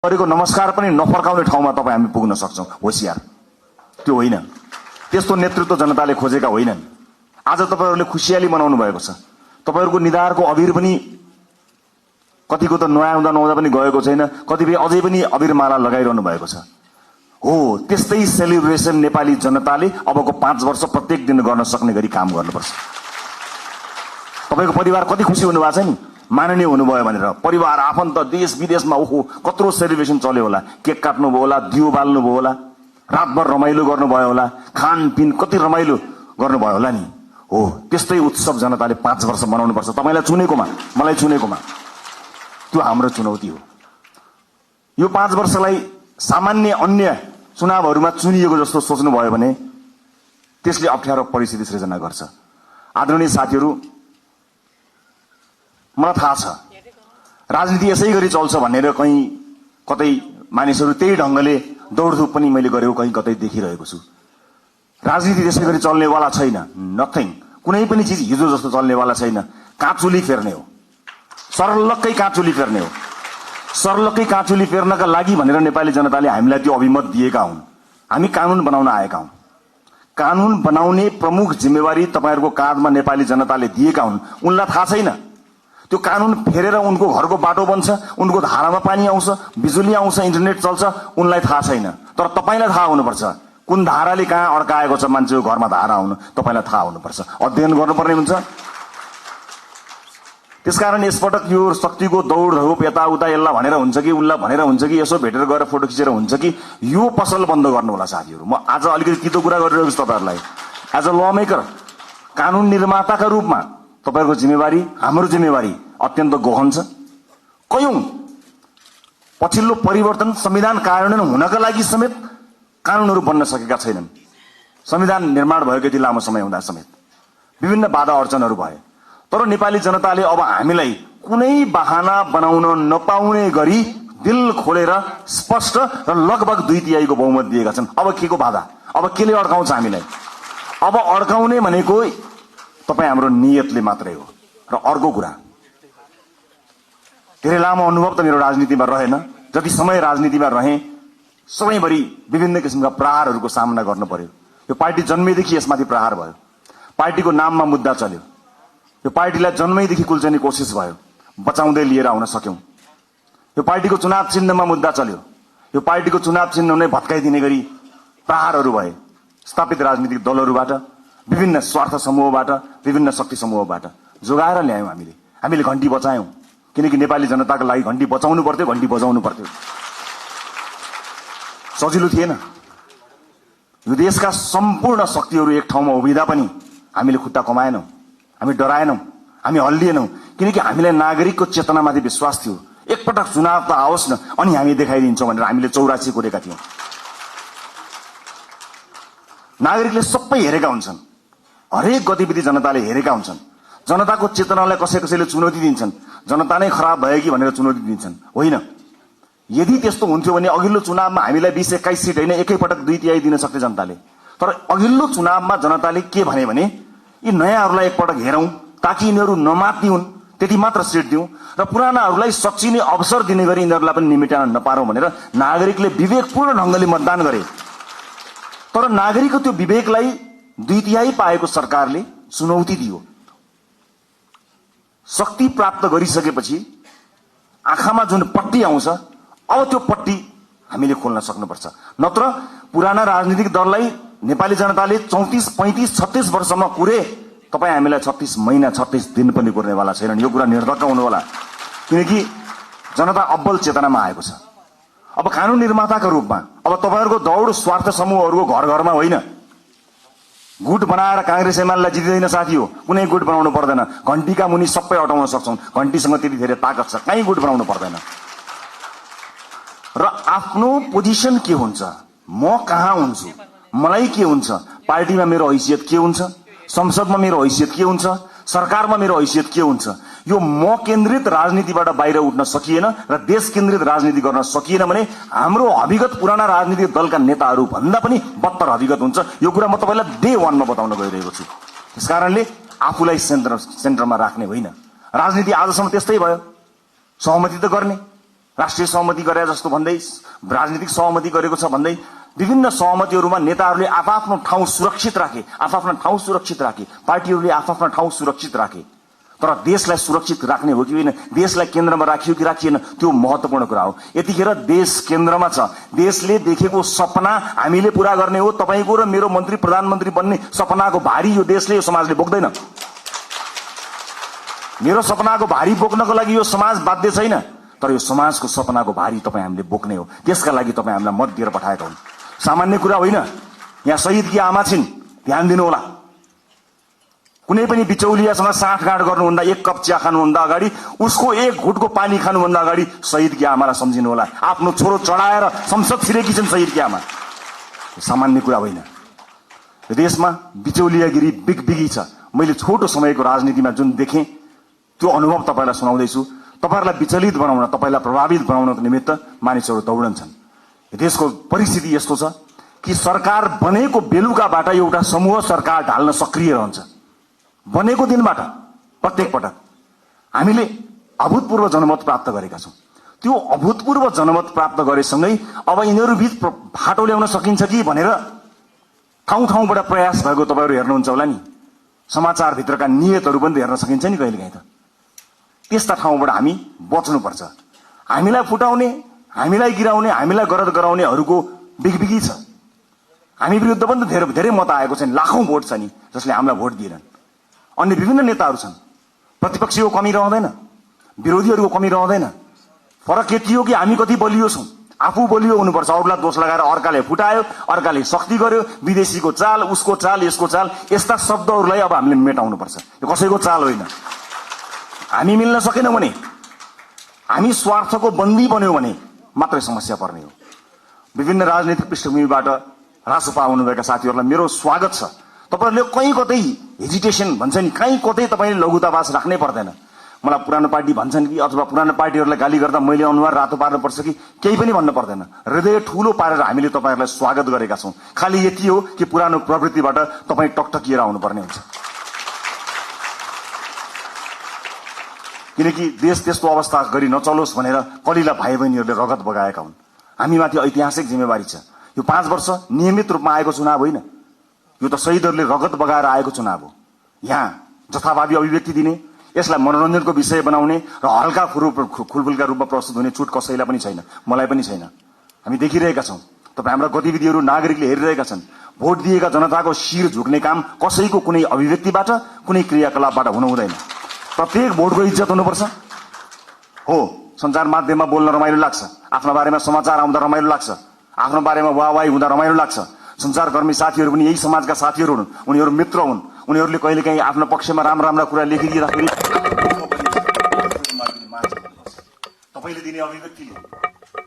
गरेको नमस्कार पनि नफर्काउने ठाउँमा तपाईँ हामी पुग्न सक्छौं। होशियार त्यो होइन, त्यस्तो नेतृत्व जनताले खोजेका होइनन्। आज तपाईहरुले खुशियाली मनाउनु भएको छ। तपाईहरुको निधारको अबिर पनि कतिको त नआउँदा नआउँदा पनि गएको छैन, कतिपय अझै पनि अबिरमाला लगाइरहनु भएको छ। हो, त्यस्तै सेलिब्रेसन नेपाली जनताले अबको 5 वर्ष प्रत्येक दिन गर्न सक्ने गरी काम गर्नुपर्छ। तपाईको परिवार कति खुशी हुनु भएको छ नि, माननीय हुनुभयो भनेर। परिवार आफन्त देश विदेशमा ओहो कत्रो सेलिब्रेसन चल्यो होला, केक काट्नु भयो होला, दियो बाल्नु भयो होला, रातभर रमाइलो गर्नुभयो होला, खानपिन कति रमाइलो गर्नुभयो होला नि। हो, त्यस्तै उत्सव जनताले 5 वर्ष मनाउनु पर्छ। तपाईलाई चुनेकोमा, मलाई चुनेकोमा त्यो हाम्रो चुनौती हो। यो 5 वर्षलाई सामान्य अन्य चुनावहरुमा चुनिएको जस्तो सोच्नु भयो भने त्यसले अप्ठ्यारो परिस्थिति सृजना गर्छ। आदरणीय साथीहरु, मलाई थाहा छ राजनीति यसै गरी चल्छ भनेर कहीं कतै मानिसहरु त्यही ढंगले दौडधुप पनि मैले गरेको कहीं कतै देखिरहेको छु। राजनीति त्यसै गरी चल्नेवाला छैन। नथिङ, कुनै पनि चीज हिजो जस्तो चल्नेवाला छैन। काँचुली फेर्ने हो, सरलक्कै काँचुली फेर्ने हो। सरलक्कै काँचुली फेर्नका लागि भनेर नेपाली जनताले हामीलाई त्यो अभिमत दिएका हुन्। हामी कानून बनाउन आएका हौं। कानून बनाउने प्रमुख जिम्मेवारी तपाईहरुको काँधमा नेपाली जनताले दिएका हुन्। उनलाई थाहा छैन त्यो कानून फेरेर उनको घरको बाटो बन्छ, उनको धारामा पानी आउँछ, बिजुली आउँछ, इन्टरनेट चल्छ, उनलाई थाहा छैन। तर तपाईलाई थाहा हुनुपर्छ कुन धाराले कहाँ अड्काएको छ मान्छेको घरमा धारा आउनु, तपाईलाई थाहा हुनुपर्छ। अध्ययन गर्नुपर्ने हुन्छ। त्यसकारण यसपटक यो शक्तिको दौडधुप यताउता यसलाई भनेर हुन्छ कि उल्ला भनेर हुन्छ कि यसो भेटेर गएर फोटो खिचेर हुन्छ कि यो पसल बन्द गर्नु होला साथीहरु। म आज अलिकति कितो कुरा गरिरहेको छु तपाईहरुलाई। एज अ ल मेकर, कानून निर्माताका रूपमा तपाईहरुको जिम्मेवारी, हाम्रो जिम्मेवारी अत्यन्त गहन छ। कयौं पछिल्लो परिवर्तन संविधान कार्यान्वयन हुनका लागि समेत कानूनहरु बन्न सकेका छैनन्। संविधान निर्माण भएको यति लामो समय हुँदा समेत विभिन्न बाधा अडचनहरु भए। तर नेपाली जनताले अब हामीलाई कुनै बहाना बनाउन नपाउने गरी दिल खोलेर स्पष्ट र लगभग 2/3 को बहुमत दिएका छन्। अब केको बाधा, अब केले अड्काउँछ हामीलाई? अब अड्काउने भनेको तपाई हाम्रो नियतले मात्रै हो। र अर्को कुरा, धेरै लामो अनुभव त मेरो राजनीतिमा रहेन। जति समय राजनीतिमा रहे सबैभरि विभिन्न किसिमका प्रहारहरूको सामना गर्नु पर्यो। यो पार्टी जन्मेदेखि यसमाथि प्रहार भयो। पार्टीको नाममा मुद्दा चल्यो। यो पार्टीलाई जन्मैदेखि कुल्चने कोसिस भयो, बचाउँदै लिएर आउन सक्यौं। यो पार्टीको चुनाव चिन्हमा मुद्दा चल्यो। यो पार्टीको चुनाव चिन्ह नै भत्काइदिने गरी प्रहारहरू भए स्थापित राजनीतिक दलहरूबाट, विभिन्न स्वार्थ समूहबाट, विभिन्न शक्ति समूहबाट जोगाएर ल्यायौं। हामीले घण्टी बचायौं, किनकि नेपाली जनताको लागि घण्टी बचाउनु पर्थ्यो, घण्टी बजाउनु पर्थ्यो। सजिलो थिएन। यो देशका सम्पूर्ण शक्तिहरू एक ठाउँमा उभिँदा पनि हामीले खुट्टा कमाएनौं, हामी डराएनौं, हामी हल्लिएनौं, किनकि हामीलाई नागरिकको चेतनामाथि विश्वास थियो। एकपटक चुनाव त आओस् न अनि हामी देखाइदिन्छौं भनेर हामीले 84 कोरेका थियौं। नागरिकले सबै हेरेका हुन्छन्, हरेक गतिविधि जनताले हेरेका हुन्छन्। जनताको चेतनालाई कसैले चुनौती दिन्छन्, जनता नै खराब भयो कि भनेर चुनौती दिन्छन्। होइन, यदि त्यस्तो हुन्थ्यो भने अघिल्लो चुनावमा हामीलाई 20-21 सिट होइन, एकैपटक 2/3 दिन सक्थे जनताले। तर अघिल्लो चुनावमा जनताले के भने यी नयाँहरूलाई एकपटक हेरौं ताकि यिनीहरू नमात्ने हुन्, त्यति मात्र सिट दिउँ र पुरानाहरूलाई सच्चिने अवसर दिने गरी यिनीहरूलाई पनि निमेटान नपारौं भनेर नागरिकले विवेकपूर्ण ढंगले मतदान गरे। तर नागरिकको त्यो विवेकलाई 2/3 पाएको सरकारले चुनौती दियो। शक्ति प्राप्त गरिसकेपछि आँखामा जुन पट्टी आउँछ, अब त्यो पट्टी हामीले खोल्न सक्नुपर्छ। नत्र पुराना राजनीतिक दललाई नेपाली जनताले 34, 35, 36 वर्षमा कुरे, तपाई हामीलाई 36 महिना 36 दिन पनि कुर्नेवाला छैनन्। यो कुरा निर्धक्क हुनु होला, किनकि जनता अब्बल चेतनामा आएको छ। अब कानून निर्माताका रूपमा अब तपाईहरुको दौड स्वार्थ समूहहरूको घर घरमा होइन। गुट बनाएर कांग्रेस एमालेलाई जितिदैन साथी हो, कुनै गुट बनाउनु पर्दैन। घण्टीका मुनि सबै हटाउन सक्छौं, घण्टीसँग त्यति धेरै ताकत छ, कहीँ गुट बनाउनु पर्दैन। र आफ्नो पोजिसन के हुन्छ, म कहाँ हुन्छु, मलाई के हुन्छ, पार्टीमा मेरो हैसियत के हुन्छ, संसदमा मेरो हैसियत के हुन्छ, सरकारमा मेरो हैसियत के हुन्छ, यो म केन्द्रित राजनीतिबाट बाहिर उठ्न सकिएन र देश केन्द्रित राजनीति गर्न सकिएन भने हाम्रो अभिगत पुराना राजनीतिक दलका नेताहरू भन्दा पनि बत्तर अभिगत हुन्छ। यो कुरा म तपाईलाई डे 1 मा बताउन गइरहेको छु। त्यसकारणले आफूलाई सेन्टरमा राख्ने होइन। राजनीति आजसम्म त्यस्तै भयो, सहमति त गर्ने राष्ट्रिय सहमति गरे जस्तो भन्दै, राजनीतिक सहमति गरेको छ भन्दै विभिन्न सहमतिहरूमा नेताहरूले आफ्नो ठाउँ सुरक्षित राखे, आफ्नो ठाउँ सुरक्षित राखे, पार्टीहरूले आफ्नो ठाउँ सुरक्षित राखे। तर देशलाई सुरक्षित राख्ने हो कि होइन, देशलाई केन्द्रमा राखियो कि राखिएन, त्यो महत्त्वपूर्ण कुरा हो। यतिखेर देश केन्द्रमा छ। देशले देखेको सपना हामीले पूरा गर्ने हो। तपाईको र मेरो मन्त्री प्रधानमन्त्री बन्ने सपनाको भारी यो देशले, यो समाजले बोक्दैन। मेरो सपनाको भारी बोक्नको लागि यो समाज बाध्य छैन, तर यो समाजको सपनाको भारी तपाईँ हामीले बोक्ने हो। त्यसका लागि तपाईँ हामीलाई मत दिएर पठाएका हुन्। सामान्य कुरा होइन। यहाँ शहीदकी आमा छिन्, ध्यान दिनु होला। कुनै पनि बिचौलियासँग साँठगाँठ गर्नुभन्दा, एक कप चिया खानुभन्दा अगाडि, उसको एक घुटको पानी खानुभन्दा अगाडि शहीदकी आमालाई सम्झिनु होला। आफ्नो छोरो चढाएर संसद छिरेकी छन् शहीदकी आमा। सामान्य कुरा होइन। देशमा बिचौलियागिरी बिगबिगी छ। मैले छोटो समयको राजनीतिमा जुन देखेँ त्यो अनुभव तपाईलाई सुनाउँदैछु। तपाईहरुलाई विचलित बनाउन, तपाईलाई प्रभावित बनाउनको निमित्त मानिसहरू दौडन्छन्। देशको परिस्थिति यस्तो छ कि सरकार बनेको बेलुकाबाट एउटा समूह सरकार ढाल्न सक्रिय रहन्छ। बनेको दिनबाट प्रत्येक पटक हामीले अभूतपूर्व जनमत प्राप्त गरेका छौं। त्यो अभूतपूर्व जनमत प्राप्त गरेसँगै अब यिनीहरू बीच फाटो ल्याउन सकिन्छ कि भनेर ठाउँ ठाउँबाट प्रयास भएको तपाईहरु हेर्नुहुन्छ होला नि। समाचार भित्रका नियतहरू पनि हेर्न सकिन्छ नि कहिलेकाहीँ त। त्यस्ता ठाउँबाट हामी बच्नुपर्छ। हामीलाई फुटाउने, हामीलाई गिराउने, हामीलाई गरद गराउनेहरूको बिगबिगी छ। हामी विरुद्ध पनि धेरै धेरै मत आएको छ नि, लाखौं भोट छ नि जसले हामीलाई भोट दिएनन्। अन्य विभिन्न नेताहरू छन्। प्रतिपक्षीको कमी रहँदैन, विरोधीहरूको कमी रहँदैन। फरक यति हो कि हामी कति बलियो छौं। आफू बलियो हुनुपर्छ, अरूलाई दोष लगाएर अर्काले फुटायो, अर्काले शक्ति गर्यो, विदेशीको चाल, उसको चाल, यसको चाल, यस्ता शब्दहरूलाई अब हामीले मेटाउनु पर्छ। यो कसैको चाल होइन। हामी मिल्न सकेनौं भने, हामी स्वार्थको बन्दी बन्यौं भने मात्रै समस्या पर्ने हो। विभिन्न राजनीतिक पृष्ठभूमिबाट रासोपा आउनुभएका साथीहरूलाई मेरो स्वागत छ। तपाईहरुले कहीँ कतै हेजिटेसन भन्छ नि, कहीँ कतै तपाईले लघुतावास राख्नै पर्दैन। मलाई पुरानो पार्टी भन्छन् कि अथवा पुरानो पार्टीहरूलाई गाली गर्दा मैले अनुहार रातो पार्नुपर्छ कि केही पनि भन्न पर्दैन। हृदय ठूलो पारेर हामीले तपाईहरुलाई स्वागत गरेका छौं। खाली यति हो कि पुरानो प्रवृत्तिबाट तपाई टकटकिएर आउनुपर्ने हुन्छ। किनकि देश त्यस्तो अवस्था गरी नचलोस् भनेर कलिला भाइ बहिनीहरूले रगत बगाएका हुन्। हामीमाथि ऐतिहासिक जिम्मेवारी छ। यो 5 वर्ष नियमित रूपमा आएको चुनाव होइन, यो त शहीदहरूले रगत बगाएर आएको चुनाव हो। यहाँ जथाभावी अभिव्यक्ति दिने, यसलाई मनोरञ्जनको विषय बनाउने र हल्का खुलफुलका रूपमा प्रस्तुत हुने छुट कसैलाई पनि छैन, मलाई पनि छैन। हामी देखिरहेका छौं। तपाईं हाम्रा गतिविधिहरू नागरिकले हेरिरहेका छन्। भोट दिएका जनताको शिर झुक्ने काम कसैको कुनै अभिव्यक्तिबाट, कुनै क्रियाकलापबाट हुनु हुँदैन। प्रत्येक भोटको इज्जत हुनुपर्छ। हो, सञ्चार माध्यममा बोल्न रमाइलो लाग्छ, आफ्नो बारेमा समाचार आउँदा रमाइलो लाग्छ, आफ्नो बारेमा वाहवाही हुँदा रमाइलो लाग्छ। सञ्चारकर्मी साथीहरू पनि यही समाजका साथीहरू हुन्, उनीहरू मित्र हुन्। उनीहरूले कहिलेकाहीँ आफ्नो पक्षमा राम्रा कुरा लेखिदिँदाखेरि तपाईले दिने अभिव्यक्तिले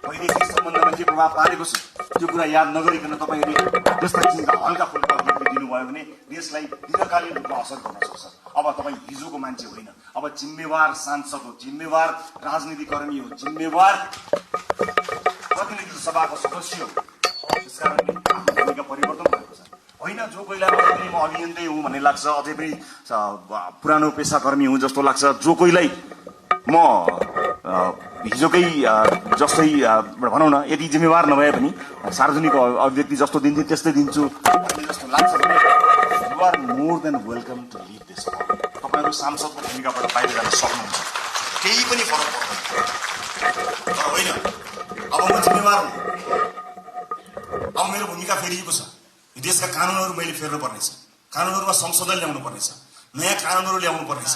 वैदेशिक सम्बन्धमा के प्रभाव पारेको छ त्यो कुरा याद नगरिकन तपाईले त्यस्ता किसिमका हल्का फुल्का अभिव्यक्ति दिनुभयो भने देशलाई दीर्घकालीन रूपमा असर गर्न सक्छ। अब तपाईँ हिजोको मान्छे होइन, अब जिम्मेवार सांसद हो, जिम्मेवार राजनीतिकर्मी हो, जिम्मेवार प्रतिनिधि सभाको सदस्य हो। त्यसकारण भूमिका परिवर्तन भएको छ। होइन जो कोहीलाई अझै पनि म अभियन्तै हुँ भन्ने लाग्छ, अझै पनि पुरानो पेसाकर्मी हुँ जस्तो लाग्छ, जो कोहीलाई म हिजोकै जस्तै भनौँ न, यदि जिम्मेवार नभए पनि सार्वजनिक अभिव्यक्ति जस्तो दिन्छु त्यस्तै दिन्छु जस्तो लाग्छ भने you are more than welcome to lead this. तपाईँहरू सांसदको भूमिकाबाट बाहिर जान सक्नुहुन्छ, केही पनि फरक पर्दैन। तर होइन, अब म जिम्मेवार हुँ, अब मेरो भूमिका फेरिएको छ। यो देशका कानुनहरू मैले फेर्नु पर्नेछ, कानुनहरूमा संशोधन ल्याउनु पर्नेछ, नयाँ कानुनहरू ल्याउनु पर्नेछ।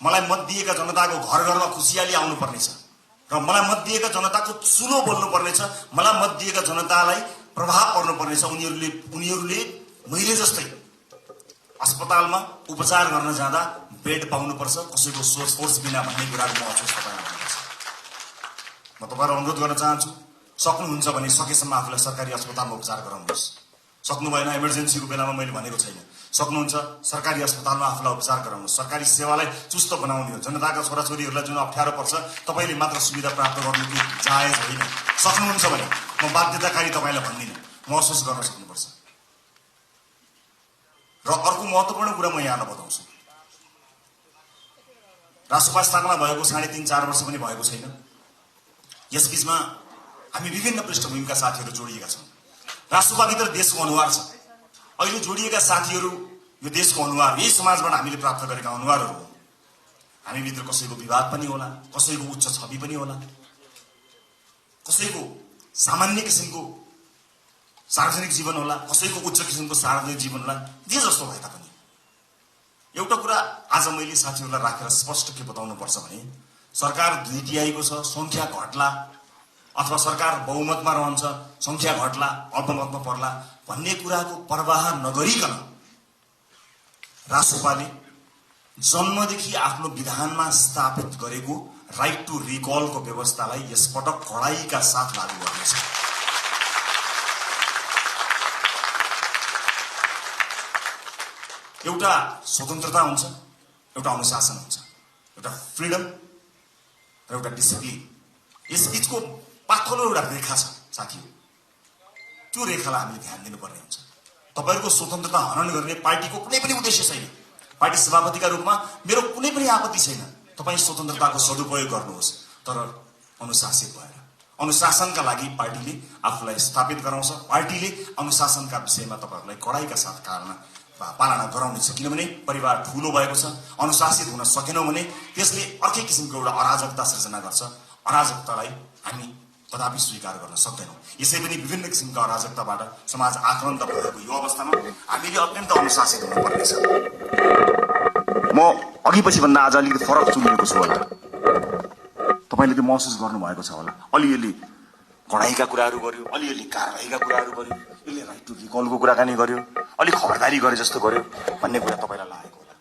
मलाई मत दिएका जनताको घर घरमा खुसियाली आउनु पर्नेछ र मलाई मत दिएका जनताको चुलो बोल्नु पर्नेछ। मलाई मत दिएका जनतालाई प्रभाव पर्नु पर्नेछ। उनीहरूले मैले जस्तै अस्पतालमा उपचार गर्न जाँदा बेड पाउनुपर्छ, कसैको फोर्स बिना भन्ने कुराको महसुस तपाईँलाई हुनुपर्छ। म तपाईँलाई अनुरोध गर्न चाहन्छु, सक्नुहुन्छ भने सकेसम्म आफूलाई सरकारी अस्पतालमा उपचार गराउनुहोस्। सक्नु भएन, इमर्जेन्सीको बेलामा मैले भनेको छैन, सक्नुहुन्छ सरकारी अस्पतालमा आफूलाई उपचार गराउनुहोस्। सरकारी सेवालाई चुस्त बनाउने हो। जनताका छोराछोरीहरूलाई जुन अप्ठ्यारो पर्छ तपाईँले मात्र सुविधा प्राप्त गर्नु त्यो जायज होइन। सक्नुहुन्छ भने म बाध्यताकारी तपाईँलाई भन्दिनँ, महसुस गर्न सक्नुपर्छ। र अर्को महत्त्वपूर्ण कुरा म यहाँलाई बताउँछु, रासोपा स्थापना भएको 3.5-4 वर्ष पनि भएको छैन। यसबीचमा हामी विभिन्न पृष्ठभूमिका साथीहरू जोडिएका छौँ। राष्ट्रवादभित्र देशको अनुहार छ। अहिले जोडिएका साथीहरू यो देशको अनुहार, यही समाजबाट हामीले प्राप्त गरेका अनुहारहरू हो। हामीभित्र कसैको विवाद पनि होला, कसैको उच्च छवि पनि होला, कसैको सामान्य किसिमको सार्वजनिक जीवन होला, कसैको उच्च किसिमको सार्वजनिक जीवन होला। जे जस्तो भए तापनि एउटा कुरा आज मैले साथीहरूलाई राखेर स्पष्ट के बताउनु पर्छ भने सरकार 2/3 को छ, संख्या घट्ला अथवा सरकार बहुमतमा रहन्छ, संख्या घट्ला अल्पमतमा पर्ला भन्ने कुराको परवाह नगरिकन राष्ट्रपाले जन्मदेखि आफ्नो विधानमा स्थापित गरेको राइट टु रिकलको व्यवस्थालाई यसपटक कडाइका साथ लागू गर्नेछ। एउटा स्वतन्त्रता हुन्छ, एउटा अनुशासन हुन्छ, एउटा फ्रिडम र एउटा डिसिप्लिन। यस बीचको पातलो एउटा रेखा छ साथीहरू। त्यो रेखालाई हामीले ध्यान दिनुपर्ने हुन्छ। तपाईहरुको स्वतन्त्रता हनन गर्ने पार्टीको कुनै पनि उद्देश्य छैन। पार्टी सभापतिका रूपमा मेरो कुनै पनि आपत्ति छैन। तपाई स्वतन्त्रताको सदुपयोग गर्नुहोस्, तर अनुशासित भएर। अनुशासनका लागि पार्टीले आफूलाई स्थापित गराउँछ। पार्टीले अनुशासनका विषयमा तपाईहरुलाई कडाइका साथ पालना गराउनेछ। किनभने परिवार ठूलो भएको छ, अनुशासित हुन सकेनौं भने त्यसले अर्कै किसिमको एउटा अराजकता सृजना गर्छ। अराजकतालाई हामी कदापि स्वीकार गर्न सक्दैनौं। यसै पनि विभिन्न किसिमका अराजकताबाट समाज आक्रान्त भएको यो अवस्थामा हामीले अत्यन्त अनुशासित हुनुपर्नेछ। म अघि पछि भन्दा आज अलिकति फरक चुनिएको छु होला। तपाईले त्यो महसुस गर्नुभएको छ होला। अलिअलि कडाइका कुराहरू गर्यो, अलिअलि कारबाहीका कुराहरू गर्यो, यसले राइट टु रिकलको कुराकानी गर्यो, अलिक खबरदारी गरे जस्तो गर्यो भन्ने कुरा तपाईलाई लागेको होला।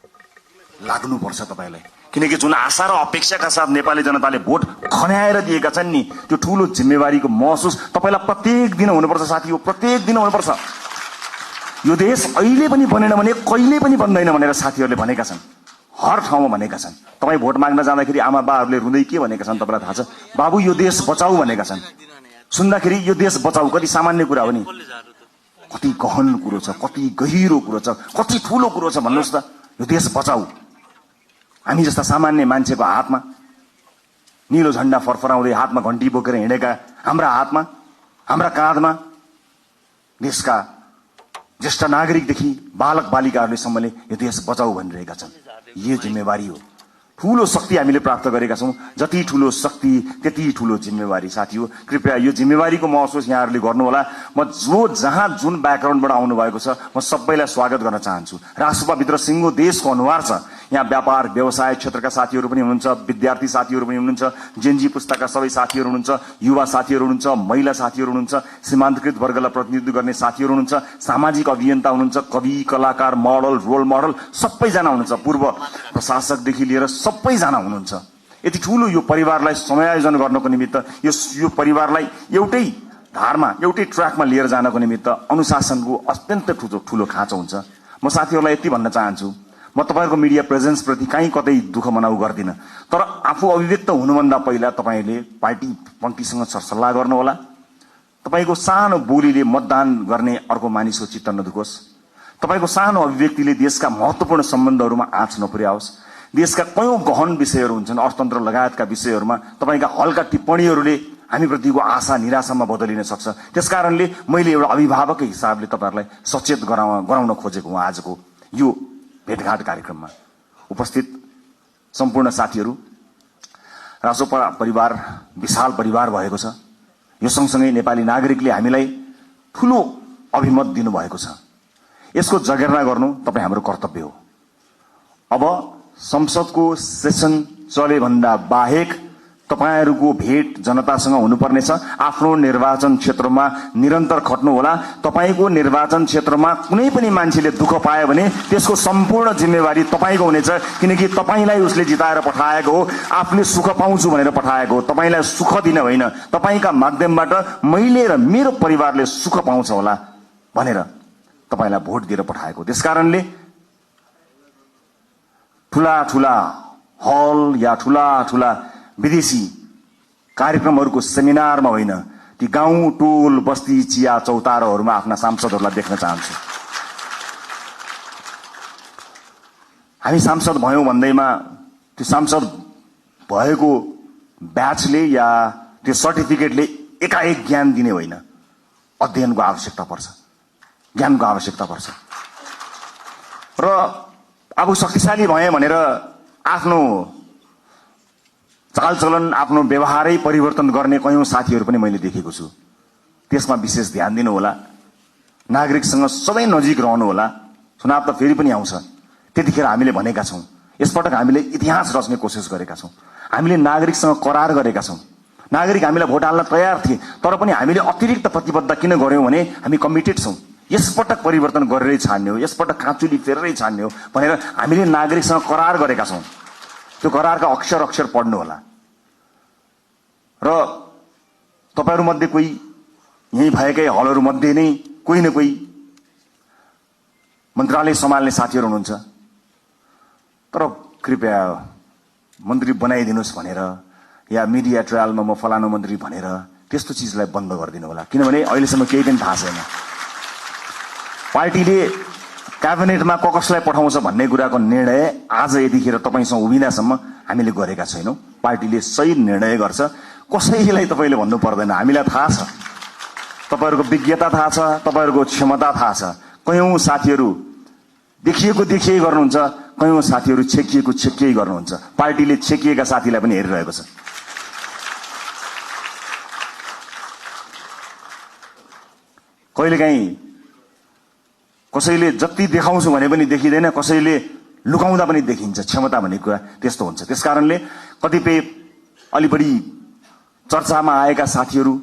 लाग्नुपर्छ तपाईलाई, किनकि जुन आशा र अपेक्षाका साथ नेपाली जनताले भोट खन्याएर दिएका छन् नि, त्यो ठूलो जिम्मेवारीको महसुस तपाईलाई प्रत्येक दिन हुनुपर्छ साथी हो। प्रत्येक दिन हुनुपर्छ। यो देश अहिले पनि बनेन भने कहिले पनि बन्दैन भनेर साथीहरूले भनेका छन्, हर ठाउँमा भनेका छन्। तपाई भोट माग्न जाँदाखेरि आमा बाहरूले रुँदै के भनेका छन् तपाईलाई थाहा छ? बाबु यो देश बचाऊ भनेका छन्। सुन्दाखेरि यो देश बचाऊ कति सामान्य कुरा हो नि, कति गहन कुरो छ, कति गहिरो कुरो छ, कति ठूलो कुरो छ भन्नुहोस् त। यो देश बचाऊ हामी जस्ता सामान्य मान्छेको हातमा, नीलो झण्डा फरफराउँदै हातमा घण्टी बोकेर हिँडेका हाम्रा हातमा, हाम्रा काँधमा देशका ज्येष्ठ नागरिकदेखि बालक बालिकाहरूले सम्मले यो देश बचाऊ भनिरहेका छन्। यो जिम्मेवारी हो। ठूलो शक्ति हामीले प्राप्त गरेका छौं। जति ठूलो शक्ति त्यति ठूलो जिम्मेवारी साथी हो। कृपया यो जिम्मेवारीको महसुस यहाँहरूले गर्नुहोला। म जहाँ जुन ब्याकग्राउन्डबाट आउनु भएको छ म सबैलाई स्वागत गर्न चाहन्छु। राष्ट्रसभाभित्र सिङ्गो देशको अनुहार छ। यहाँ व्यापार व्यवसाय क्षेत्रका साथीहरू पनि हुनुहुन्छ, विद्यार्थी साथीहरू पनि हुनुहुन्छ, जेनजी पुस्ताका सबै साथीहरू हुनुहुन्छ, युवा साथीहरू हुनुहुन्छ, महिला साथीहरू हुनुहुन्छ, सीमान्तकृत वर्गलाई प्रतिनिधित्व गर्ने साथीहरू हुनुहुन्छ, सामाजिक अभियन्ता हुनुहुन्छ, कवि कलाकार मोडल रोल मोडल सबैजना हुनुहुन्छ, पूर्व प्रशासकदेखि लिएर सबैजना हुनुहुन्छ। यति ठूलो यो परिवारलाई समायोजन गर्नको निमित्त, यो परिवारलाई एउटै धारमा एउटै ट्र्याकमा लिएर जानको निमित्त अनुशासनको अत्यन्त ठूलो खाँचो हुन्छ। म साथीहरूलाई यति भन्न चाहन्छु, म तपाईहरुको मिडिया प्रेजेन्स प्रति कहीँ कतै दुःख मनाउ गर्दिन, तर आफू अभिव्यक्त हुनुभन्दा पहिला तपाईले पार्टी पङ्क्तिसँग सरसल्लाह गर्नुहोला। तपाईको सानो बोलीले मतदान गर्ने अर्को मानिसको चित्त नदुखोस्। तपाईको सानो अभिव्यक्तिले देशका महत्त्वपूर्ण सम्बन्धहरूमा आँच नपुर्याओस्। देशका कयौं गहन विषयहरू हुन्छन्, अर्थतन्त्र लगायतका विषयहरूमा तपाईका हल्का टिप्पणीहरूले हामीप्रतिको आशा निराशामा बदलिन सक्छ। त्यसकारणले मैले एउटा अभिभावककै हिसाबले तपाईहरुलाई सचेत गराउन खोजेको हुँ। आजको यो भेटघाट कार्यक्रममा उपस्थित सम्पूर्ण साथीहरू, राष्ट्र परिवार विशाल परिवार भएको छ। यो सँगसँगै नेपाली नागरिकले हामीलाई ठूलो अभिमत दिनुभएको छ। यसको जगेर्ना गर्नु तपाई हाम्रो कर्तव्य हो। अब संसदको सेसन चले भन्दा बाहेक तपाईहरुको भेट जनतासँग हुनुपर्नेछ। आफ्नो निर्वाचन क्षेत्रमा निरन्तर खट्नुहोला। तपाईको निर्वाचन क्षेत्रमा कुनै पनि मान्छेले दुःख पायो भने त्यसको सम्पूर्ण जिम्मेवारी तपाईको हुनेछ, किनकि तपाईलाई उसले जिताएर पठाएको हो, आफूले सुख पाउँछु भनेर पठाएको हो। तपाईलाई सुख दिन होइन, तपाईका माध्यमबाट मैले र मेरो परिवारले सुख पाउँछ होला भनेर तपाईलाई भोट दिएर पठाएको। त्यसकारणले ठूला ठूला हल या ठूला ठूला विदेशी कार्यक्रमहरूको सेमिनारमा होइन, ती गाउँ टोल बस्ती चिया चौतारोहरूमा आफ्ना सांसदहरूलाई देख्न चाहन्छु। हामी सांसद भयौं भन्दैमा त्यो सांसद भएको ब्याचले या त्यो सर्टिफिकेटले एकाएक ज्ञान दिने होइन, अध्ययनको आवश्यकता पर्छ, ज्ञानको आवश्यकता पर्छ। र अब शक्तिशाली भए भनेर आफ्नो चालचलन, आफ्नो व्यवहारै परिवर्तन गर्ने कयौं साथीहरू पनि मैले देखेको छु। त्यसमा विशेष ध्यान दिनु होला, नागरिकसँग सबै नजिक रहनु होला। चुनाव त फेरि पनि आउँछ, त्यतिखेर हामीले भनेका छौं, यसपटक हामीले इतिहास रच्ने कोसिस गरेका छौं। हामीले नागरिकसँग करार गरेका छौं। नागरिक हामीलाई भोट हाल्न तयार थिए, तर पनि हामीले अतिरिक्त प्रतिबद्धता किन गर्यौं भने हामी कमिटेड छौं, यसपटक परिवर्तन गरेरै छाड्ने हो, यसपटक काँचुली फेरेरै छाड्ने हो भनेर हामीले नागरिकसँग करार गरेका छौं। त्यो करारका अक्षर अक्षर पढ्नु होला। र तपाईहरुमध्ये कोही, यही भएकै हलहरुमध्ये नै कोही न कोही मन्त्रालय सम्हाल्ने साथीहरू हुनुहुन्छ, तर कृपया मन्त्री बनाइदिनुस् भनेर या मिडिया ट्रायलमा म फलानु मन्त्री भनेर त्यस्तो चीजलाई बन्द गरिदिनु होला। किनभने अहिलेसम्म केही पनि थाहा छैन। पार्टीले क्याबिनेटमा कसलाई पठाउँछ भन्ने कुराको निर्णय आज यतिखेर तपाईसँग उभिँदासम्म हामीले गरेका छैनौं। पार्टीले सही निर्णय गर्छ, कसैलाई तपाईले भन्नु पर्दैन, हामीलाई थाहा छ, तपाईहरुको विज्ञता थाहा छ, तपाईहरुको क्षमता थाहा छ। कयौं साथीहरू देखिएको देखिए गर्नुहुन्छ, कयौं साथीहरू छेकिएको छेकिए गर्नुहुन्छ। पार्टीले छेकिएका साथीलाई पनि हेरिरहेको छ। कहिलेकाहीँ कसैले जति देखाउँछु भने पनि देखिँदैन, कसैले लुकाउँदा पनि देखिन्छ। क्षमता भन्ने कुरा त्यस्तो हुन्छ। त्यसकारणले कतिपय अलि बढी चर्चामा आएका साथीहरू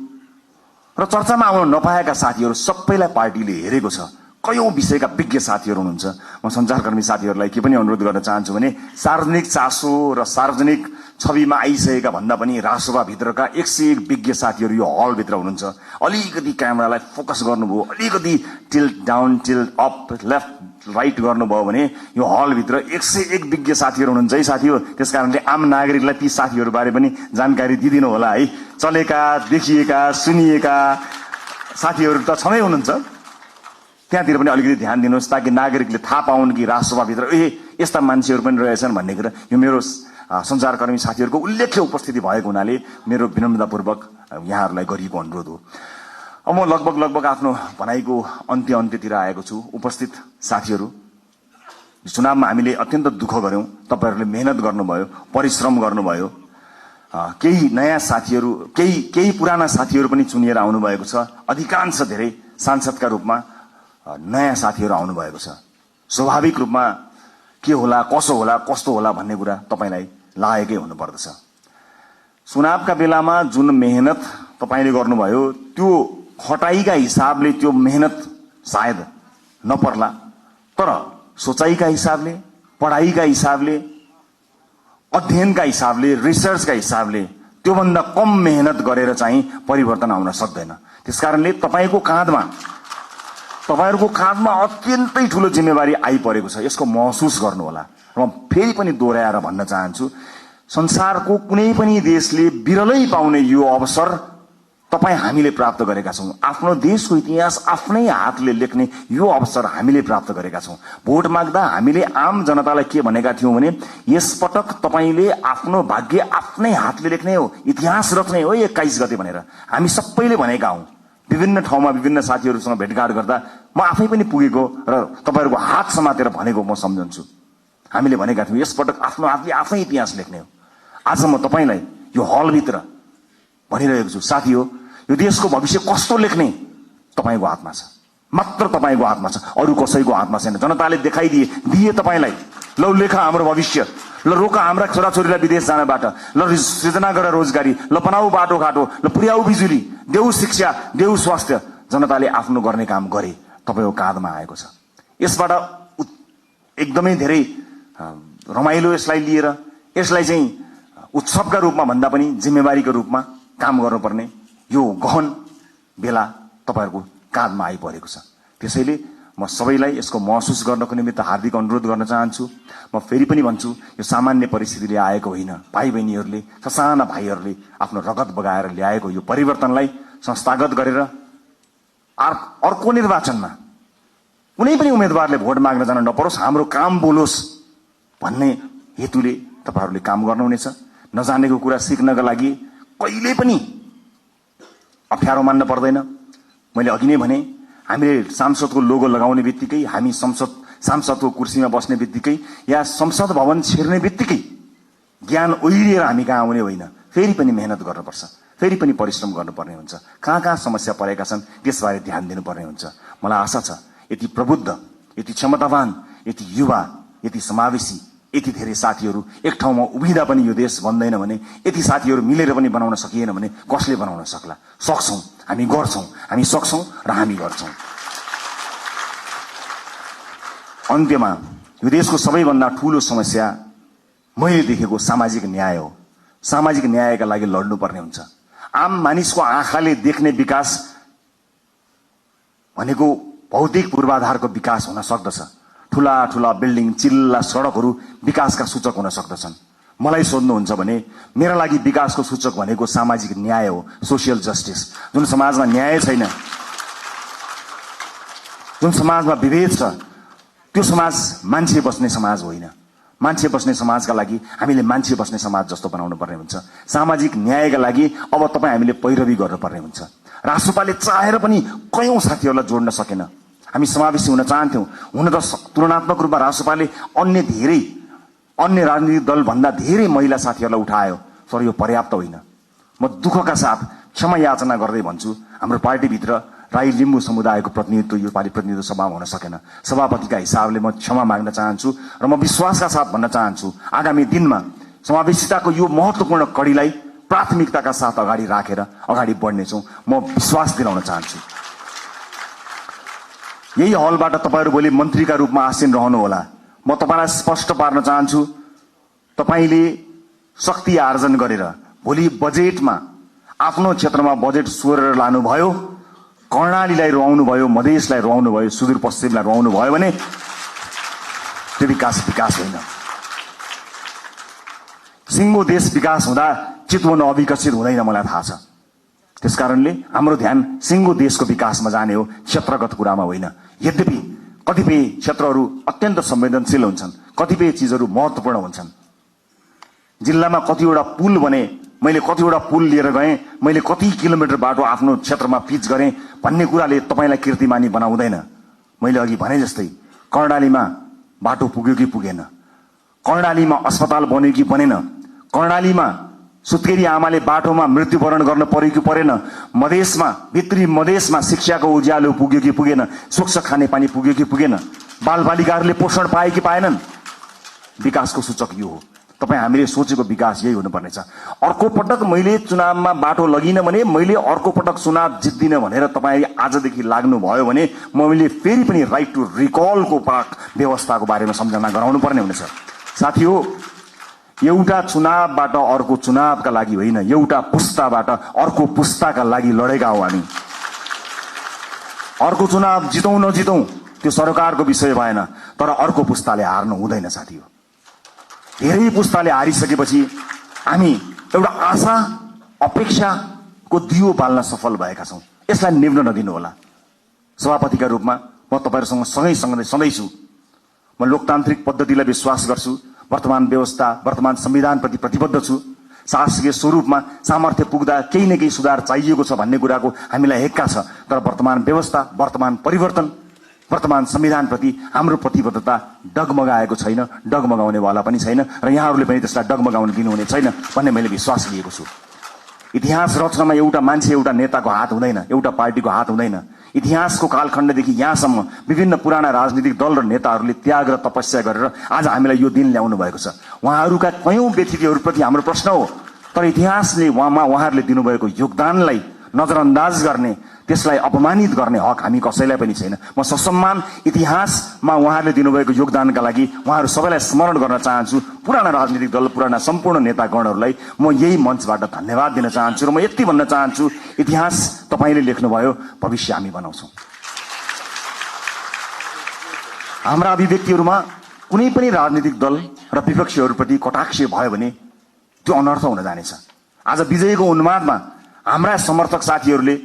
र चर्चामा आउन नपाएका साथीहरू सबैलाई पार्टीले हेरेको छ। कयौं विषयका विज्ञ साथीहरू हुनुहुन्छ। म सञ्चारकर्मी साथीहरूलाई के पनि अनुरोध गर्न चाहन्छु भने सार्वजनिक चासो र सार्वजनिक छविमा आइसकेका भन्दा पनि राजसभा भित्रका 101 विज्ञ साथीहरू यो हल भित्र हुनुहुन्छ। अलिकति क्यामेरालाई फोकस गर्नुभयो, अलिकति tilt down, tilt up, left right गर्नुभयो भने यो हल भित्र 101 विज्ञ साथीहरू हुनुहुन्छ है साथी हो। त्यसकारणले आम नागरिकलाई ती साथीहरू बारे पनि जानकारी दिदिनु होला है। चलेका, देखिएका, सुनिएका साथीहरू त छँदै हुनुहुन्छ, त्यहाँतिर पनि अलिकति ध्यान दिनुहोस् ताकि नागरिकले थाहा पाउन् कि राजसभा भित्र यस्ता मान्छेहरू पनि रहेछन् भन्ने कुरा। यो मेरो सञ्चारकर्मी साथीहरूको उल्लेख्य उपस्थिति भएको हुनाले मेरो विनम्रतापूर्वक यहाँहरूलाई गरिएको अनुरोध हो। अब म लगभग आफ्नो भनाइको अन्त्यतिर आएको छु। उपस्थित साथीहरू, चुनावमा हामीले अत्यन्त दुःख गर्यौं, तपाईहरूले मेहनत गर्नुभयो, परिश्रम गर्नुभयो। केही नयाँ साथीहरू, केही पुराना साथीहरू पनि चुनिएर आउनु भएको छ। अधिकांश धेरै सांसदका रूपमा नयाँ साथीहरू आउनु भएको छ। स्वाभाविक रूपमा के होला, कसो होला, कस्तो होला भन्ने कुरा तपाईलाई लागेकै हुनुपर्दछ। चुनावका बेलामा जुन मेहनत तपाईले गर्नुभयो त्यो खटाइका हिसाबले त्यो मेहनत सायद नपर्ला, तर सोचाइका हिसाबले, पढाइका हिसाबले, अध्ययनका हिसाबले, रिसर्चका हिसाबले त्योभन्दा कम मेहनत गरेर चाहिँ परिवर्तन आउन सक्दैन। त्यसकारणले तपाईहरूको काँधमा अत्यन्तै ठूलो जिम्मेवारी आइपरेको छ। यसको महसुस गर्नु होला। र म फेरि पनि दोहोऱ्याएर भन्न चाहन्छु, संसारको कुनै पनि देशले बिरलै पाउने यो अवसर तपाई हामीले प्राप्त गरेका छौं। आफ्नो देशको इतिहास आफ्नै हातले लेख्ने यो अवसर हामीले प्राप्त गरेका छौं। भोट माग्दा हामीले आम जनतालाई के भनेका थियौं भने यसपटक तपाईले आफ्नो भाग्य आफ्नै हातले लेख्ने हो, इतिहास रच्ने हो 21 गते भनेर हामी सबैले भनेका हौं। विभिन्न ठाउँमा विभिन्न साथीहरूसँग भेटघाट गर्दा म आफै पनि पुगेको र तपाईहरुको हात समातेर भनेको म सम्झन्छु। हामीले भनेका थियौं यसपटक आफ्नो हातले आफै इतिहास लेख्ने हो। आज म तपाईलाई यो हलभित्र भनिरहेको छु, साथी हो, यो देशको भविष्य कस्तो लेख्ने तपाईको हातमा छ, मात्र तपाईको हातमा छ, अरु कसैको हातमा छैन। जनताले दिए तपाईलाई, ल लेखा हाम्रो भविष्य, ल रोका हाम्रा छोराछोरीलाई विदेश जानबाट, ल सृजना गर रोजगारी, ल बनाऊ बाटोघाटो, ल पुर्याऊ बिजुली, देऊ शिक्षा, देऊ स्वास्थ्य। जनताले आफ्नो गर्ने काम गरे, तपाईको काँधमा आएको छ। यसबाट एकदमै धेरै रमाइलो यसलाई लिएर, यसलाई चाहिँ उत्सवका रूपमा भन्दा पनि जिम्मेवारीको रूपमा काम गर्नुपर्ने यो गहन बेला तपाईहरुको काँधमा आइपरेको छ। त्यसैले म सबैलाई यसको महसुस गर्नको निमित्त हार्दिक अनुरोध गर्न चाहन्छु। म फेरि पनि भन्छु, यो सामान्य परिस्थितिले आएको होइन। भाइ बहिनीहरूले, ससाना भाइहरूले आफ्नो रगत बगाएर ल्याएको यो परिवर्तनलाई संस्थागत गरेर अर्को निर्वाचनमा कुनै पनि उम्मेदवारले भोट माग्न जान नपरोस्, हाम्रो काम बोलोस् भन्ने हेतुले तपाईहरुले काम गर्नुहुनेछ। नजानेको कुरा सिक्नका लागि कहिले पनि अप्ठ्यारो मान्न पर्दैन। मैले अघि नै भने हामीले सांसदको लोगो लगाउने बित्तिकै, हामी सांसदको कुर्सीमा बस्ने बित्तिकै या संसद भवन छिर्ने बित्तिकै ज्ञान ओइरिएर हामी कहाँ आउने होइन। फेरि पनि मेहनत गर्नुपर्छ, फेरि पनि परिश्रम गर्नुपर्ने हुन्छ। कहाँ कहाँ समस्या परेका छन् त्यसबारे ध्यान दिनुपर्ने हुन्छ। मलाई आशा छ यति प्रबुद्ध, यति क्षमतावान, यति युवा, यति समावेशी, यति धेरै साथीहरू एक ठाउँमा उभिँदा पनि यो देश बन्दैन भने, यति साथीहरू मिलेर पनि बनाउन सकिएन भने कसले बनाउन सक्ला? सक्छौं, हामी गर्छौं, हामी सक्छौं र हामी गर्छौं। अन्त्यमा यो देशको सबैभन्दा ठूलो समस्या मैले देखेको सामाजिक न्याय हो। सामाजिक न्यायका लागि लड्नुपर्ने हुन्छ। आम मानिसको आँखाले देख्ने विकास भनेको भौतिक पूर्वाधारको विकास हुन सक्दछ। ठूला ठूला बिल्डिङ, चिल्ला सडकहरू विकासका सूचक हुन सक्दछन्। मलाई सोध्नुहुन्छ भने मेरा लागि विकासको सूचक भनेको सामाजिक न्याय हो, सोशियल जस्टिस। जुन समाजमा न्याय छैन, जुन समाजमा विभेद छ, त्यो समाज मान्छे बस्ने समाज होइन। मान्छे बस्ने समाजका लागि हामीले मान्छे बस्ने समाज जस्तो बनाउनु पर्ने हुन्छ। सामाजिक न्यायका लागि अब तपाईँ हामीले पैरवी गर्नुपर्ने हुन्छ। राष्ट्रपाले चाहेर पनि कयौं साथीहरूलाई जोड्न सकेन। हामी समावेशी हुन चाहन्थ्यौं। हुन त तुलनात्मक रूपमा राष्ट्रपाले अन्य राजनीतिक दल भन्दा धेरै महिला साथीहरूलाई उठायो, तर यो पर्याप्त होइन। म दुःखका साथ क्षमा याचना गर्दै भन्छु, हाम्रो पार्टीभित्र राई लिम्बू समुदायको प्रतिनिधित्व यो पालि प्रतिनिधित्व सभामा हुन सकेन। सभापतिका हिसाबले म क्षमा माग्न चाहन्छु र म विश्वासका साथ भन्न चाहन्छु आगामी दिनमा समावेशिताको यो महत्वपूर्ण कડીलाई प्राथमिकताका साथ अगाडि राखेर अगाडि बढ्नेछौं। म विश्वास दिलाउन चाहन्छु। यही हलबाट तपाईहरु भोलि मन्त्रीका रूपमा आसीन रहनुहोला। म तपाईलाई स्पष्ट पार्न चाहन्छु, तपाईले शक्ति आर्जन गरेर भोलि बजेटमा आफ्नो क्षेत्रमा बजेट सोरेर लानुभयो, कर्णालीलाई रुवाउनु भयो, मधेसलाई रुवाउनु भयो, सुदूरपश्चिमलाई रुवाउनु भयो भने त्यो विकास होइन। सिङ्गो देश विकास हुँदा चितवन अविकसित हुँदैन, मलाई थाहा छ। त्यसकारणले हाम्रो ध्यान सिङ्गो देशको विकासमा जाने हो, क्षेत्रगत कुरामा होइन। यद्यपि कतिपय क्षेत्रहरू अत्यन्त संवेदनशील हुन्छन्, कतिपय चीजहरू महत्त्वपूर्ण हुन्छन्। जिल्लामा कतिवटा पुल बने, मैले कतिवटा पुल लिएर गएँ, मैले कति किलोमिटर बाटो आफ्नो क्षेत्रमा पिच गरेँ भन्ने कुराले तपाईलाई कीर्तिमानी बनाउँदैन। मैले अघि भने जस्तै कर्णालीमा बाटो पुग्यो कि पुगेन, कर्णालीमा अस्पताल बन्यो कि बनेन, कर्णालीमा सुत्केरी आमाले बाटोमा मृत्युवरण गर्न पर्यो कि परेन, मधेसमा भित्री मधेसमा शिक्षाको उज्यालो पुग्यो कि पुगेन, स्वच्छ खानेपानी पुग्यो कि पुगेन, बालबालिकाहरूले पोषण पाए कि पाएनन्। विकासको सूचक यो हो। तपाईँ हामीले सोचेको विकास यही हुनुपर्नेछ। अर्को पटक मैले चुनावमा बाटो लगिन भने, मैले अर्को पटक चुनाव जित्दिन भनेर तपाईँ आजदेखि लाग्नु भयो भने मैले फेरि पनि राइट टु रिकलको व्यवस्थाको बारेमा सम्झना गराउनु पर्ने हुनेछ। साथी हो, एउटा चुनावबाट अर्को चुनावका लागि होइन, एउटा पुस्ताबाट अर्को पुस्ताका लागि लडेका हो हामी। अर्को चुनाव जितौं नजितौं त्यो सरकारको विषय भएन, तर अर्को पुस्ताले हार्नु हुँदैन साथी हो। धेरै पुस्ताले हारिसकेपछि हामी एउटा आशा अपेक्षाको दियो बाल्न सफल भएका छौं। यसलाई निभ्न नदिनु होला। सभापतिका रूपमा म तपाईहरुसँग सधैँ छु। म लोकतान्त्रिक पद्धतिलाई विश्वास गर्छु। वर्तमान व्यवस्था, वर्तमान संविधानप्रति प्रतिबद्ध छु। शासकीय स्वरूपमा सामर्थ्य पुग्दा केही न केही सुधार चाहिएको छ भन्ने कुराको हामीलाई हेक्का छ, तर वर्तमान व्यवस्था, वर्तमान परिवर्तन, वर्तमान संविधानप्रति हाम्रो प्रतिबद्धता डगमगाएको छैन, डगमगाउनेवाला पनि छैन र यहाँहरूले पनि त्यसलाई डगमगाउन दिनुहुने छैन भन्ने मैले विश्वास लिएको छु। इतिहास रचनामा एउटा मान्छे, एउटा नेताको हात हुँदैन, एउटा पार्टीको हात हुँदैन। इतिहासको कालखण्डदेखि यहाँसम्म विभिन्न पुराना राजनीतिक दल र नेताहरूले त्याग र तपस्या गरेर आज हामीलाई यो दिन ल्याउनु भएको छ। उहाँहरूका कयौं व्यक्तित्वहरूप्रति हाम्रो प्रश्न हो, तर इतिहासले उहाँहरूले दिनुभएको योगदानलाई नजरअन्दाज गर्ने, त्यसलाई अपमानित गर्ने हक हामी कसैलाई पनि छैन। म ससम्मान इतिहासमा उहाँहरूले दिनुभएको योगदानका लागि उहाँहरू सबैलाई स्मरण गर्न चाहन्छु। पुराना राजनीतिक दल, पुराना सम्पूर्ण नेतागणहरूलाई म यही मञ्चबाट धन्यवाद दिन चाहन्छु र म यति भन्न चाहन्छु, इतिहास तपाईले लेख्नुभयो, भविष्य हामी बनाउँछौं। हाम्रा अभिव्यक्तिहरूमा कुनै पनि राजनीतिक दल र विपक्षीहरूप्रति कटाक्ष भयो भने त्यो अनर्थ हुन जानेछ। आज विजयको उन्मादमा हाम्रा समर्थक साथीहरूले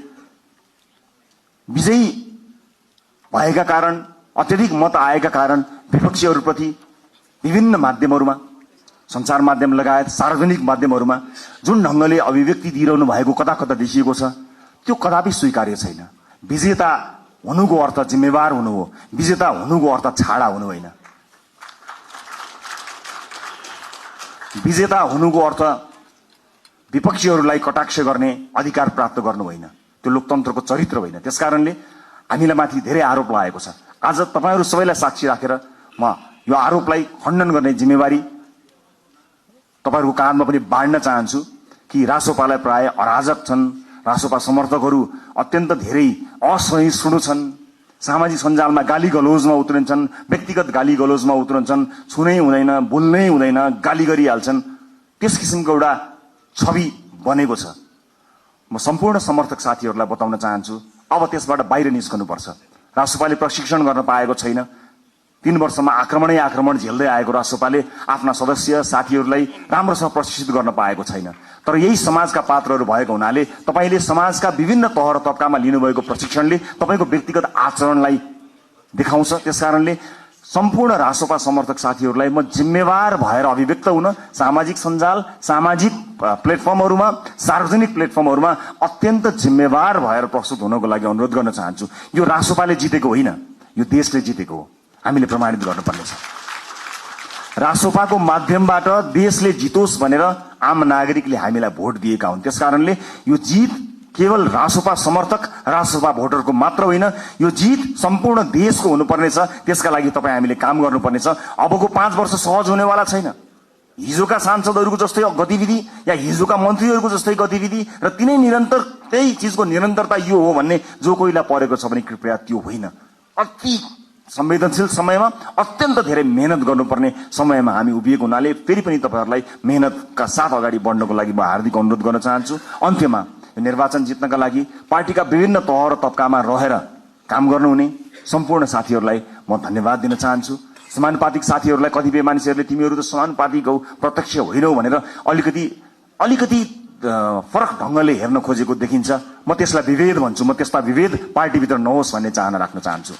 विजयी भएका कारण, अत्यधिक मत आएका कारण विपक्षीहरूप्रति विभिन्न माध्यमहरूमा, सञ्चार माध्यम लगायत सार्वजनिक माध्यमहरूमा जुन ढंगले अभिव्यक्ति दिइरहनु भएको कता कता देखिएको छ, त्यो कदापि स्वीकार्य छैन। विजेता हुनुको अर्थ जिम्मेवार हुनु हो, विजेता हुनुको अर्थ छाडा हुनु होइन। विजेता हुनुको अर्थ विपक्षीहरूलाई कटाक्ष गर्ने अधिकार प्राप्त गर्नु होइन, त्यो लोकतन्त्रको चरित्र होइन। त्यसकारणले हामीलाई माथि धेरै आरोप लागेको छ। आज तपाईहरू सबैलाई साक्षी राखेर म यो आरोपलाई खण्डन गर्ने जिम्मेवारी तपाईहरूको काँधमा पनि बाँड्न चाहन्छु कि रासोपालाई प्राय अराजक छन्, रासोपा समर्थकहरू अत्यन्त धेरै असहिष्णु छन्, सामाजिक सञ्जालमा गाली गलोजमा उत्रन्छन्, व्यक्तिगत गाली गलोजमा उत्रन्छन्, छुनै हुँदैन, बोल्नै हुँदैन, गाली गरिहाल्छन्। त्यस किसिमको एउटा छवि बनेको छ। म सम्पूर्ण समर्थक साथीहरूलाई बताउन चाहन्छु, अब त्यसबाट बाहिर निस्कनुपर्छ। रासोपाले प्रशिक्षण गर्न पाएको छैन। 3 वर्षमा आक्रमण झेल्दै आएको रासोपाले आफ्ना सदस्य साथीहरूलाई राम्रोसँग प्रशिक्षित गर्न पाएको छैन। तर यही समाजका पात्रहरू भएको हुनाले तपाईले समाजका विभिन्न तह र तबकामा लिनुभएको प्रशिक्षणले तपाईको व्यक्तिगत आचरणलाई देखाउँछ। त्यसकारणले सम्पूर्ण रासोपा समर्थक साथीहरूलाई म जिम्मेवार भएर अभिव्यक्त हुन सामाजिक सञ्जाल, सामाजिक प्लेटफर्महरूमा, सार्वजनिक प्लेटफर्महरूमा अत्यन्त जिम्मेवार भएर प्रस्तुत हुनको लागि अनुरोध गर्न चाहन्छु। यो रासोपाले जितेको होइन, यो देशले जितेको हो। हामीले प्रमाणित गर्नुपर्नेछ। रासोपाको माध्यमबाट देशले जितोस् भनेर आम नागरिकले हामीलाई भोट दिएका हुन्। त्यसकारणले यो जित केवल रासोपा समर्थक, रासोपा भोटरको मात्र होइन, यो जित सम्पूर्ण देशको हुनुपर्नेछ। त्यसका लागि तपाईँ हामीले काम गर्नुपर्नेछ। अबको 5 वर्ष सहज हुनेवाला छैन। हिजोका सांसदहरूको जस्तै गतिविधि या हिजोका मन्त्रीहरूको जस्तै गतिविधि र तिनै निरन्तर त्यही चिजको निरन्तरता यो हो भन्ने जो कोहीलाई परेको छ भने कृपया त्यो होइन। अति संवेदनशील समयमा अत्यन्त धेरै मेहनत गर्नुपर्ने समयमा हामी उभिएको हुनाले फेरि पनि तपाईहरूलाई मेहनतका साथ अगाडि बढ्नको लागि म हार्दिक अनुरोध गर्न चाहन्छु। अन्त्यमा यो निर्वाचन जित्नका लागि पार्टीका विभिन्न तह र तबकामा रहेर काम गर्नुहुने सम्पूर्ण साथीहरूलाई म धन्यवाद दिन चाहन्छु। समानुपातिक साथीहरूलाई कतिपय मानिसहरूले तिमीहरू त समानुपातिक हौ, प्रत्यक्ष होइनौ भनेर अलिकति फरक ढङ्गले हेर्न खोजेको देखिन्छ। म त्यसलाई विभेद भन्छु। म त्यस्ता विभेद पार्टीभित्र नहोस् भन्ने चाहना राख्न चाहन्छु।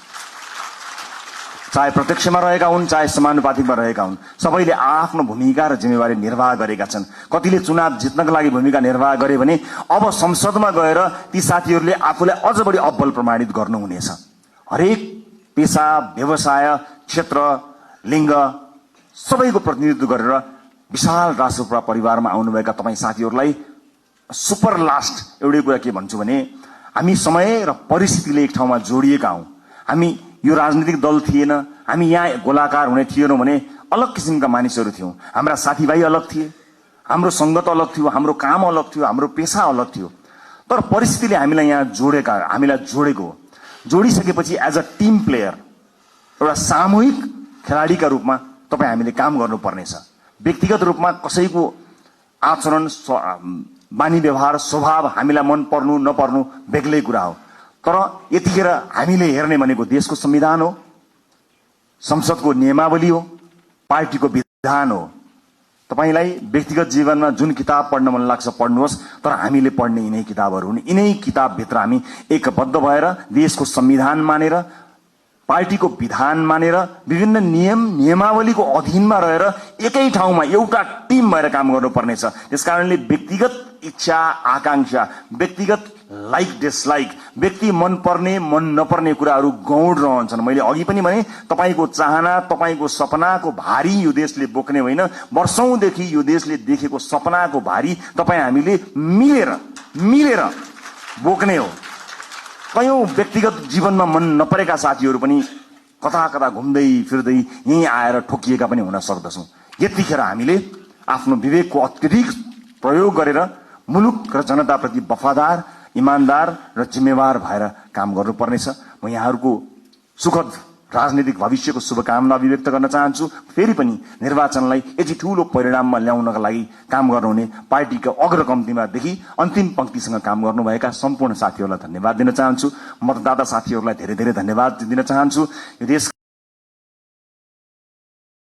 चाहे प्रत्यक्षमा रहेका हुन्, चाहे समानुपातिकमा रहेका हुन्, सबैले आफ्नो भूमिका र जिम्मेवारी निर्वाह गरेका छन्। कतिले चुनाव जित्नका लागि भूमिका निर्वाह गरे भने अब संसदमा गएर ती साथीहरूले आफूलाई अझ बढी अब्बल प्रमाणित गर्नुहुनेछ। हरेक पेसा, व्यवसाय, क्षेत्र, लिङ्ग सबैको प्रतिनिधित्व गरेर विशाल रासोपा परिवारमा आउनुभएका तपाईँ साथीहरूलाई सुपर लास्ट एउटै कुरा के भन्छु भने हामी समय र परिस्थितिले एक ठाउँमा जोडिएका हौँ। हामी यो राजनीतिक दल थिएन, हामी यहाँ गोलाकार हुने थिएनौँ भने अलग किसिमका मानिसहरू थियौँ। हाम्रा साथीभाइ अलग थिए, हाम्रो सङ्गत अलग थियो, हाम्रो काम अलग थियो, हाम्रो पेसा अलग थियो। तर परिस्थितिले हामीलाई यहाँ हामीलाई जोडेको हो। जोडिसकेपछि एज अ टिम प्लेयर, एउटा सामूहिक खेलाडीका रूपमा तपाईँ हामीले काम गर्नुपर्नेछ। व्यक्तिगत रूपमा कसैको आचरण, बानी व्यवहार, स्वभाव हामीलाई मन पर्नु नपर्नु बेग्लै कुरा हो। तर यतिखेर हामीले हेर्ने भनेको देशको संविधान हो, संसदको नियमावली हो, पार्टीको विधान हो। तपाईलाई व्यक्तिगत जीवनमा जुन किताब पढ्न मन लाग्छ पढ्नुहोस्, तर हामीले पढ्ने यिनै किताबहरू हुन्। यिनै किताबभित्र हामी एकबद्ध भएर देशको संविधान मानेर, पार्टीको विधान मानेर, विभिन्न नियमावलीको अधीनमा रहेर एकै ठाउँमा एउटा टिम भएर काम गर्नुपर्नेछ। त्यसकारणले व्यक्तिगत इच्छा आकांक्षा, व्यक्तिगत लाइक डिसलाइक, व्यक्ति मन पर्ने मन नपर्ने कुराहरू गौण रहन्छन्। मैले अघि पनि भने तपाईको चाहना, तपाईको सपनाको भारी यो देशले बोक्ने होइन, वर्षौंदेखि यो देशले देखेको सपनाको भारी तपाईँ हामीले मिलेर बोक्ने हो। कयौं व्यक्तिगत जीवनमा मन नपरेका साथीहरू पनि कता कता घुम्दै फिर्दै यहीँ आएर ठोकिएका पनि हुन सक्दछौँ। यतिखेर हामीले आफ्नो विवेकको अत्यधिक प्रयोग गरेर मुलुक र जनताप्रति वफादार, इमानदार र जिम्मेवार भएर काम गर्नुपर्नेछ। म यहाँहरूको सुखद राजनीतिक भविष्यको शुभकामना अभिव्यक्त गर्न चाहन्छु। फेरि पनि निर्वाचनलाई यति ठूलो परिणाममा ल्याउनका लागि काम गर्नुहुने पार्टीका अग्रकम्तीमादेखि अन्तिम पंक्तिसँग काम गर्नुभएका सम्पूर्ण साथीहरूलाई धन्यवाद दिन चाहन्छु। मतदाता साथीहरूलाई धेरै धेरै धन्यवाद दिन चाहन्छु। यो देश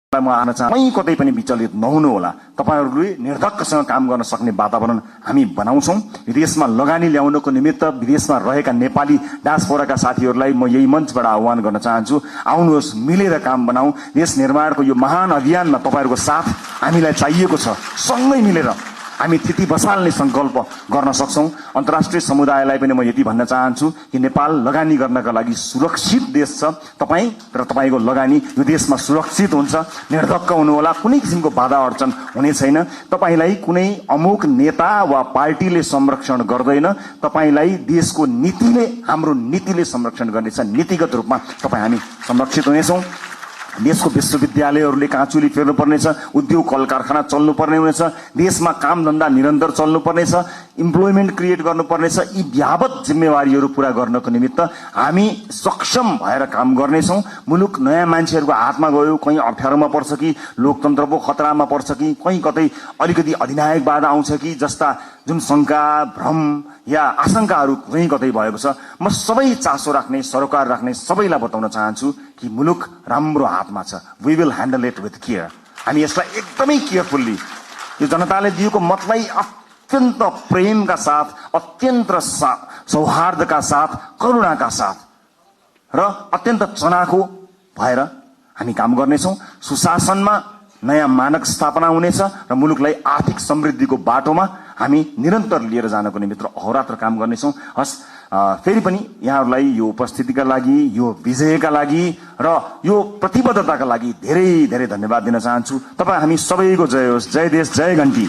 म आउन चाहन्छु, कतै पनि विचलित नहुनु होला। तपाईहरूले निर्धक्कसँग काम गर्न सक्ने वातावरण हामी बनाउँछौँ। विदेशमा लगानी ल्याउनको निमित्त विदेशमा रहेका नेपाली डायस्पोराका साथीहरूलाई म यही मञ्चबाट आह्वान गर्न चाहन्छु, आउनुहोस्, मिलेर काम बनाऊ। देश निर्माणको यो महान अभियानमा तपाईहरूको साथ हामीलाई चाहिएको छ। सँगै मिलेर हामी थिति बसाल्ने संकल्प गर्न सक्छौं। अन्तर्राष्ट्रिय समुदायलाई पनि म यति भन्न चाहन्छु कि नेपाल लगानी गर्नका लागि सुरक्षित देश छ। तपाई र तपाईको लगानी यो देशमा सुरक्षित हुन्छ। निर्धक्क हुनुहोला, कुनै किसिमको बाधा अडचन हुने छैन। तपाईलाई कुनै अमुक नेता वा पार्टीले संरक्षण गर्दैन, तपाईलाई देशको नीतिले, हाम्रो नीतिले संरक्षण गर्नेछ। नीतिगत रूपमा तपाई हामी संरक्षित हुनेछौं। देशको विश्वविद्यालयहरूले काँचुली फेर्नुपर्नेछ, उद्योग कल कारखाना चल्नुपर्ने हुनेछ, देशमा काम धन्दा निरन्तर चल्नुपर्नेछ, इम्प्लोइमेन्ट क्रिएट गर्नुपर्नेछ। यी यावत जिम्मेवारीहरू पूरा गर्नको निमित्त हामी सक्षम भएर काम गर्नेछौं। मुलुक नयाँ मान्छेहरूको हातमा गयो, कहीँ अप्ठ्यारोमा पर्छ कि लोकतन्त्रको खतरामा पर्छ कि कहीँ कतै अलिकति अधिनायकवाद आउँछ कि जस्ता जुन शंका, भ्रम या आशंकाहरू कहीँ कतै भएको छ, म सबै चासो राख्ने, सरोकार राख्ने सबैलाई बताउन चाहन्छु कि मुलुक राम्रो हातमा छ। We will handle it with care. हामी यसलाई एकदमै केयरफुल्ली, यो जनताले दिएको मतलाई अत्यन्त प्रेमका साथ, अत्यन्त सौहार्दका साथ, करुणाका साथ र अत्यन्त चनाखो भएर हामी काम गर्नेछौं। सुशासनमा नयाँ मानक स्थापना हुनेछ र मुलुकलाई आर्थिक समृद्धिको बाटोमा हामी निरन्तर लिएर जानको निमित्त अहोरात्र काम गर्नेछौं। हस्, फेरि पनि यहाँहरूलाई यो उपस्थितिका लागि, यो विजयका लागि र यो प्रतिबद्धताका लागि धेरै धेरै धन्यवाद दिन चाहन्छु। तपाईँ हामी सबैको जय होस्। जय देश, जय घण्टी।